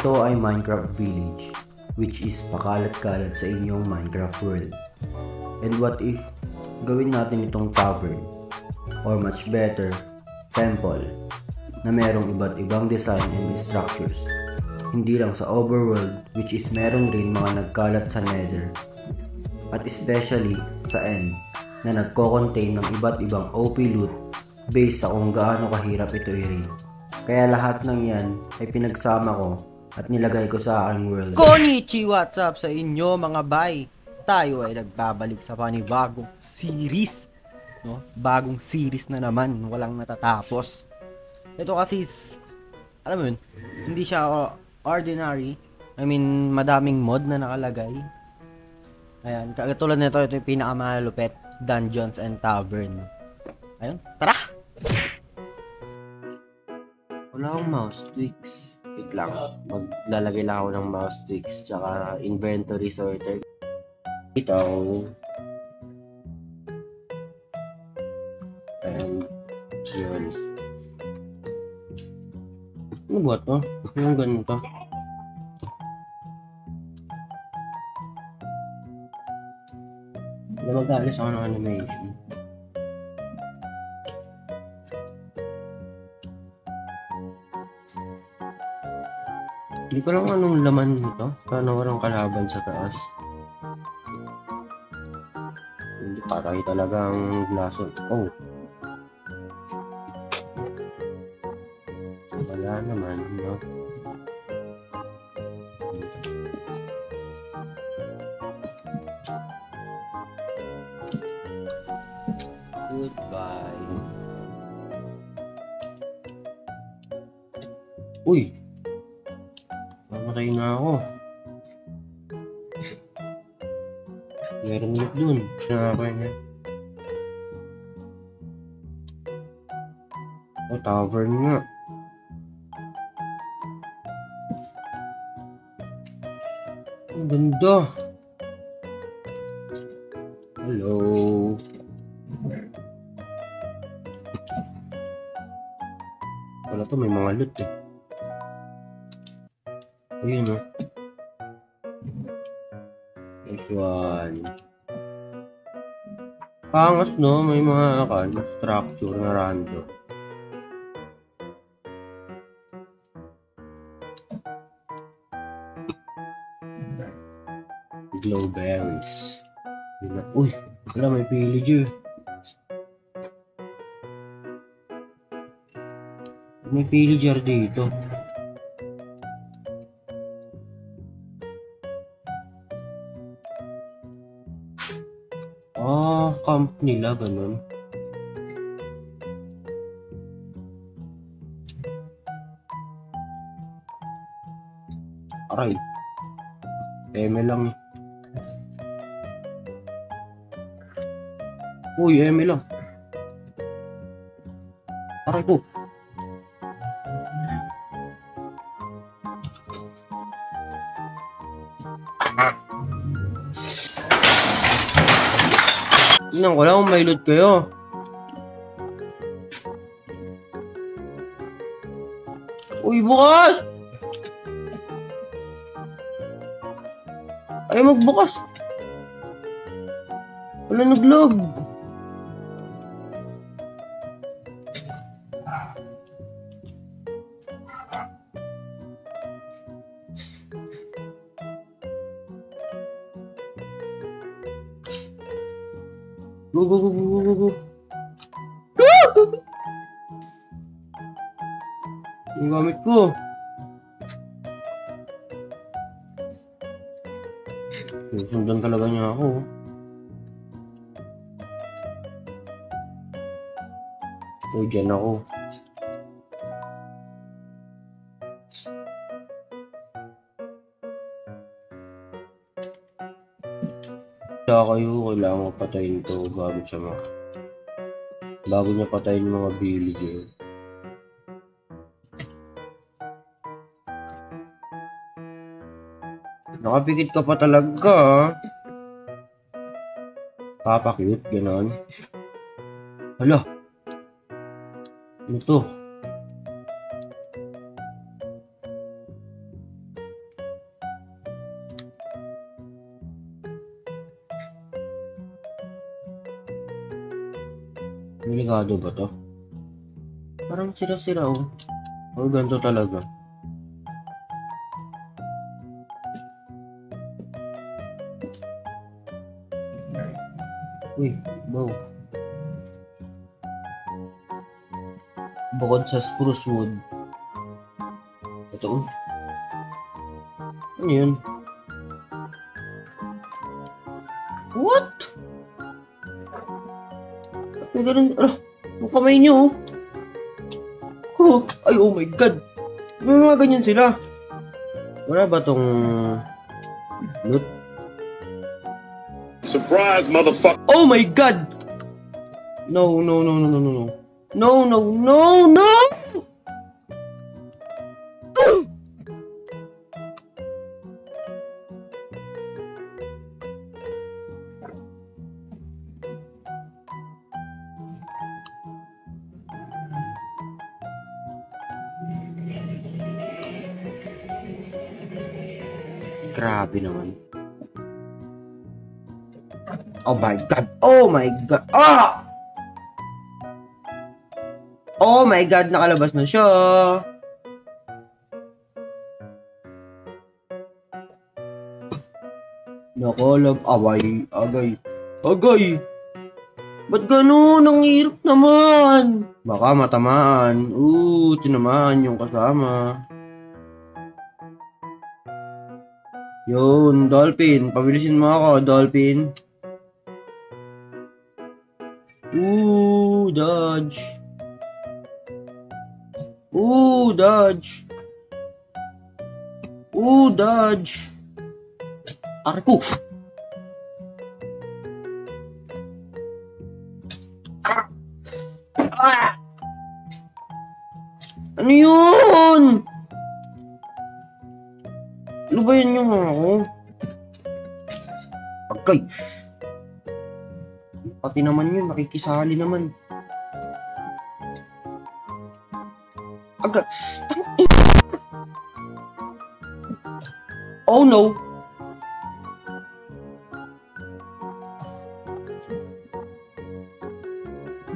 Ito ay Minecraft Village, which is pakalat-kalat sa inyong Minecraft world. And what if gawin natin itong tavern, or much better, temple, na merong iba't ibang design and structures. Hindi lang sa overworld, which is meron rin mga nagkalat sa nether, at especially sa end, na nagko-contain ng iba't ibang OP loot based sa kung gaano kahirap ito i-raid. Kaya lahat ng yan ay pinagsama ko at nilagay ko sa aking world. Konnichiwa! What's up sa inyo mga bay? Tayo ay nagbabalik sa panibagong series. No? Bagong series na naman, walang natatapos. Ito kasi, alam mo yun, hindi siya ordinary. I mean, madaming mod na nakalagay. Ayan, katulad nito, ito yung pinakamalupet, Dungeons and Tavern. Ayun, tara! Wala akong mouse tweaks. Wait lang, maglalagay lang ako ng mouse tweaks tsaka inventory sorter. Ito. And yun. Ano ba ito? Yung ganito. Mag-alis ako ng animation. Hindi ko lang anong laman nito. Paano walang kalaban sa taas. Hindi patay talagang glaso. Oh. Wala naman, no? Goodbye. Uy! Mamatay na ako. Meron ulit dun. Sinakay niya. Oh, tavern nga. Ang ganda. Hello. Wala to, may mga loot eh. Ayun o. Next one. Pangas no, may mga structure na random. Glowberries. Uy, wala, may villager. May villager dito. Camp nila, ganun. Aray. Eme lang. Uy, eme lang. Aray ko. Tingnan ko lang kung may loot kayo. Uy, bukas! Ay, magbukas! Wala nag-log. Go, go, go, go, go, go. Yung gamit ko. Sundan talaga niya ako. So, dyan ako. Kailangan patayin to bago niya patayin yung mga villager. Nakapikit ka pa talaga. Papa-cute, gano'n. Hala. Ano to? Delikado ba to? Parang sira-sira oh. O ganito talaga. Uy, wow. Bukod sa spruce wood. Ito oh. Ano yun? What? May ganun, ang kamay niyo oh. Ay, oh my god. May mga ganyan sila. Wala ba tong loot? Surprise, motherfucker! Oh my god! No. No! Grabe naman. Oh my god! Oh my god! Ah! Oh my god! Nakalabas na siya! Nakalab... Agay! Ba't ganun? Ang hirap naman! Baka matamaan. Tinamaan yung kasama. Yun, Dolphin. Pabilisin mo ako, Dolphin. Dodge. Dodge. Arko. Ano yun? Ano ba yun yung ako? Agay. Pati naman yun, nakikisali naman. Agay. Oh no.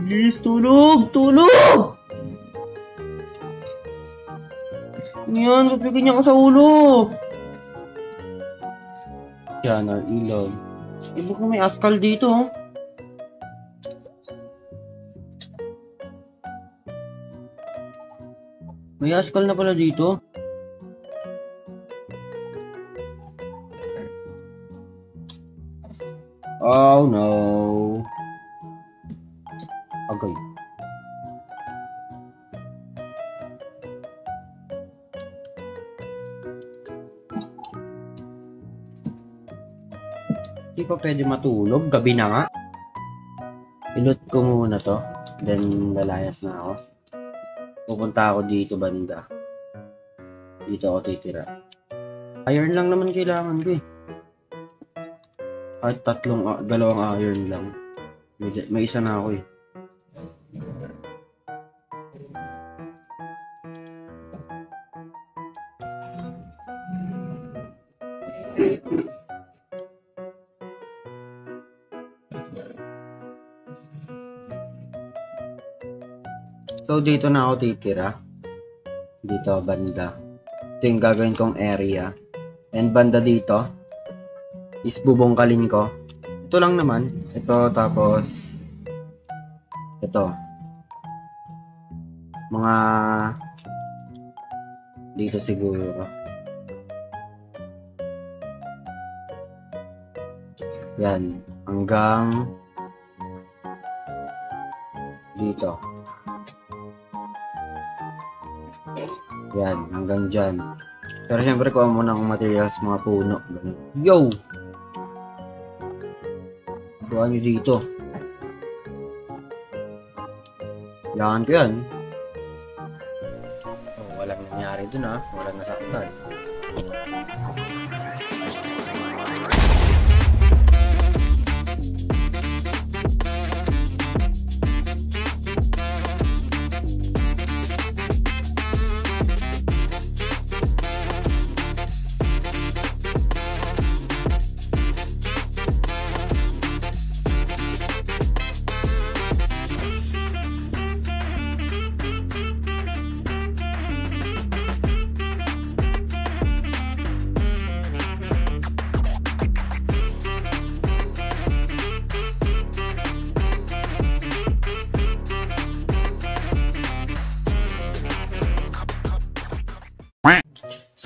Please, tulog! Yan, papigyan niya ka sa ulo. Yan, ang ilaw. Baka may askal dito, oh. May askal na pala dito. Oh no. Agay. Di pa pwede matulog? Gabi na nga. Ilot ko muna to. Then lalayas na ako. Pupunta ako dito banda. Dito ako titira. Iron lang naman kailangan ko eh. Kahit dalawang iron lang. May isa na ako eh. So, dito na ako titira. Dito, banda. Ito yung gagawin kong area. And banda dito is bubungkalin ko. Ito lang naman. Ito, tapos ito. Mga dito siguro. Yan. Hanggang dito. Yan, hanggang dyan. Pero syempre, kuha muna ng materials, mga puno. Yo! Kuha nyo dito. Kailangan ko yan. Oh, walang nangyari dun ha. Walang nasaktan.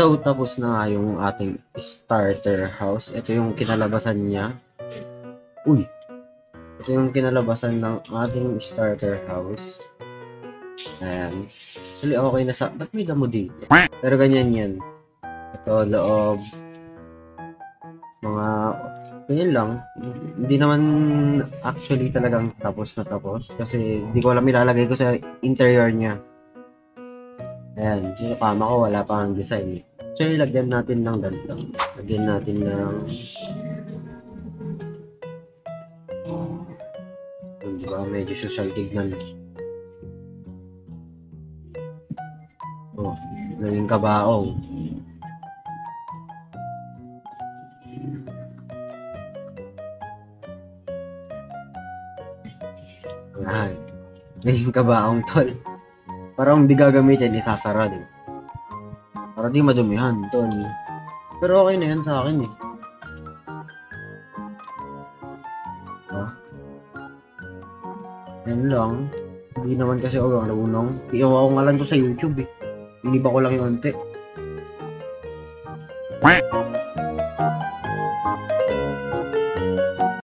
So, tapos na nga yung ating starter house. Ito yung kinalabasan niya. Uy! Ito yung kinalabasan ng ating starter house. Ayan. Actually, okay na sa... Ba't may damo dito? Pero ganyan yan. Ito, loob. Mga... Ganyan lang. Hindi naman actually talagang tapos na tapos. Kasi hindi ko alam ilalagay ko sa interior niya. Ayan. Yung kama ko, wala pa ang design. Actually, lagyan natin ng ganito. Lagyan natin ng... Diba? Medyo social tignan. Oh, naging kabaong. Ayan. Naging kabaong, tol. Parang hindi gagamitin, isasara din. Para di madumihan, tol. Pero okay na yan sa akin eh. Oh. Yan lang. Hindi naman kasi ako nalunong. Iyaw ako nga lang to sa YouTube eh. Iniba ko lang yung onte.